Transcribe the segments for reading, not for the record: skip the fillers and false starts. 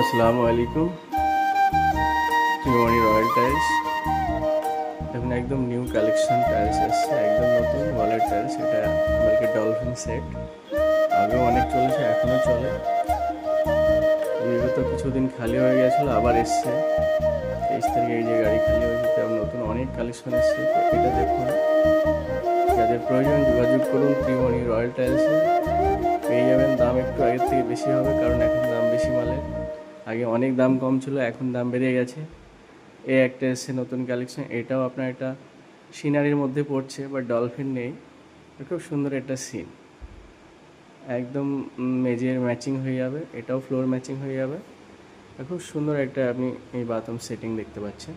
আসসালামু আলাইকুম। ত্রিমণি royal tiles দেখুন, একদম নিউ কালেকশন টাইলস এসছে, একদম নতুন ওয়ালের টাইলস। এটা বলকে ডলফিন সেট, আগেও অনেক চলেছে, এখনও চলে। বিগত কিছুদিন খালি হয়ে গেছিলো, আবার এসছে 23 তারিখে। এই যে গাড়ি খালি হয়েছে, নতুন অনেক কালেকশন এসছে। এটা দেখুন, যাদের প্রয়োজন যোগাযোগ করুন ত্রিমণি রয়্যাল টাইলসে, পেয়ে যাবেন। দাম একটু আগের থেকে বেশি হবে, কারণ এখন দাম বেশি মালের। আগে অনেক দাম কম ছিল, এখন দাম বেড়ে গেছে। এই একটা এসছে নতুন কালেকশন, এটাও আপনার এটা সিনারির মধ্যে পড়ছে, বাট ডলফিন নেই। খুব সুন্দর একটা সিন, একদম মেঝের ম্যাচিং হয়ে যাবে, এটাও ফ্লোর ম্যাচিং হয়ে যাবে। খুব সুন্দর একটা আপনি এই বাথরুম সেটিং দেখতে পাচ্ছেন।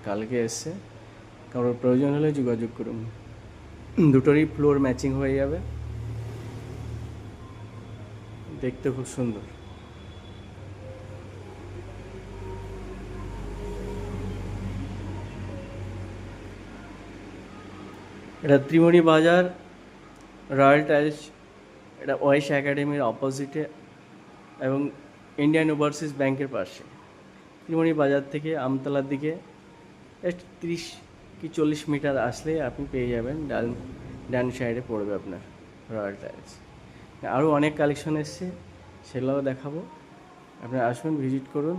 কালকে এসছে, কারোর প্রয়োজন হলে যোগাযোগ করুন। দুটোরই ফ্লোর ম্যাচিং হয়ে যাবে, দেখতে খুব সুন্দর। এটা ত্রিমণি বাজার রয়্যাল টাইলস, এটা ওয়াইশ একাডেমির অপোজিটে এবং ইন্ডিয়ান ওভারসিজ ব্যাংকের পাশে। ত্রিমণি বাজার থেকে আমতলার দিকে জাস্ট 30 কি 40 মিটার আসলে আপনি পেয়ে যাবেন। ডান সাইডে পড়বে আপনার রয়্যাল টাইলস। আরও অনেক কালেকশন এসছে, সেগুলোও দেখাবো। আপনারা আসুন, ভিজিট করুন।